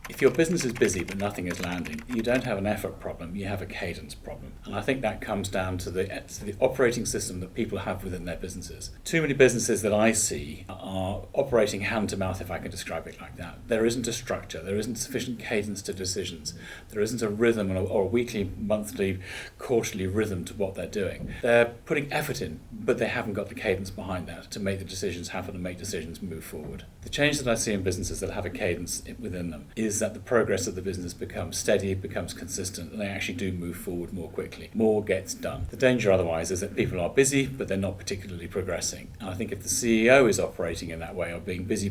If your business is busy but nothing is landing, you don't have an effort problem, you have a cadence problem. And I think that comes down to the operating system that people have within their businesses. Too many businesses that I see are operating hand to mouth, if I can describe it like that. There isn't a structure, there isn't sufficient cadence to decisions, there isn't a rhythm or a weekly, monthly, quarterly rhythm to what they're doing. They're putting effort in, but they haven't got the cadence behind that to make the decisions happen and make decisions move forward. The change that I see in businesses that have a cadence within them is that the progress of the business becomes steady, becomes consistent, and they actually do move forward more quickly. More gets done. The danger otherwise is that people are busy, but they're not particularly progressing. And I think if the CEO is operating in that way, of being busy,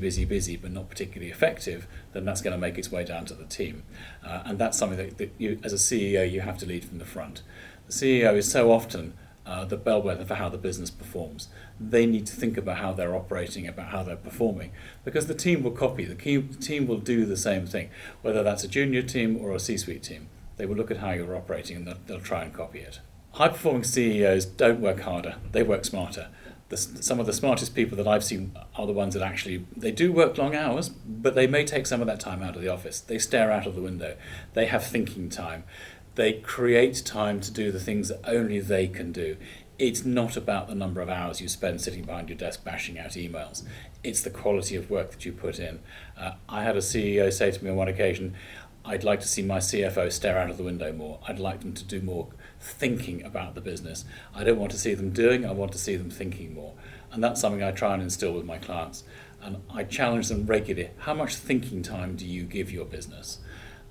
but not particularly effective, then that's going to make its way down to the team. And that's something that you, as a CEO, you have to lead from the front. The CEO is so often the bellwether for how the business performs. They need to think about how they're operating, about how they're performing, because the team will copy. The team will do the same thing, whether that's a junior team or a C-suite team. They will look at how you're operating and they'll try and copy it. High-performing CEOs don't work harder, they work smarter. Some of the smartest people that I've seen are the ones that actually, they do work long hours, but they may take some of that time out of the office. They stare out of the window. They have thinking time. They create time to do the things that only they can do. It's not about the number of hours you spend sitting behind your desk bashing out emails. It's the quality of work that you put in. I had a CEO say to me on one occasion, I'd like to see my CFO stare out of the window more. I'd like them to do more thinking about the business. I don't want to see them doing, I want to see them thinking more. And that's something I try and instill with my clients. And I challenge them regularly. How much thinking time do you give your business?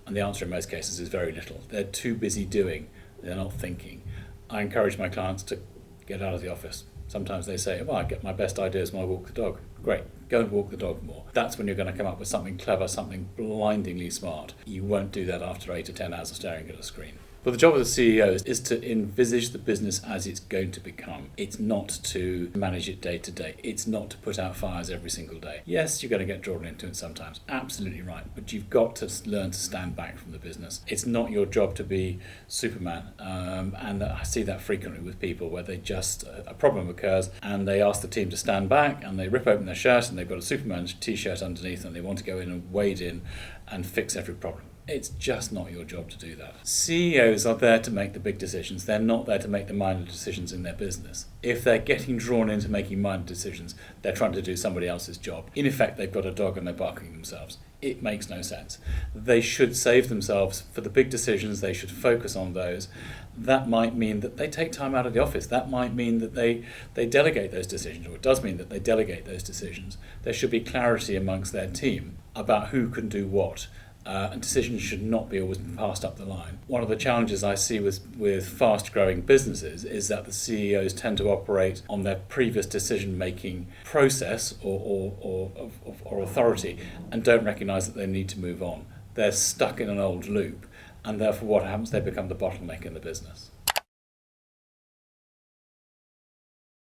And the answer in most cases is very little. They're too busy doing, they're not thinking. I encourage my clients to get out of the office. Sometimes they say, well, I get my best ideas when I walk the dog. Great, go and walk the dog more. That's when you're going to come up with something clever, something blindingly smart. You won't do that after 8 or 10 hours of staring at a screen. But the job of the CEO is to envisage the business as it's going to become. It's not to manage it day to day. It's not to put out fires every single day. Yes, you're going to get drawn into it sometimes. Absolutely right. But you've got to learn to stand back from the business. It's not your job to be Superman. And I see that frequently with people where they just, a problem occurs and they ask the team to stand back and they rip open their shirt and they've got a Superman t-shirt underneath and they want to go in and wade in and fix every problem. It's just not your job to do that. CEOs are there to make the big decisions. They're not there to make the minor decisions in their business. If they're getting drawn into making minor decisions, they're trying to do somebody else's job. In effect, they've got a dog and they're barking themselves. It makes no sense. They should save themselves for the big decisions. They should focus on those. That might mean that they take time out of the office. That might mean that they delegate those decisions, or it does mean that they delegate those decisions. There should be clarity amongst their team about who can do what. And decisions should not be always passed up the line. One of the challenges I see with fast-growing businesses is that the CEOs tend to operate on their previous decision-making process or authority and don't recognise that they need to move on. They're stuck in an old loop, and therefore what happens? They become the bottleneck in the business.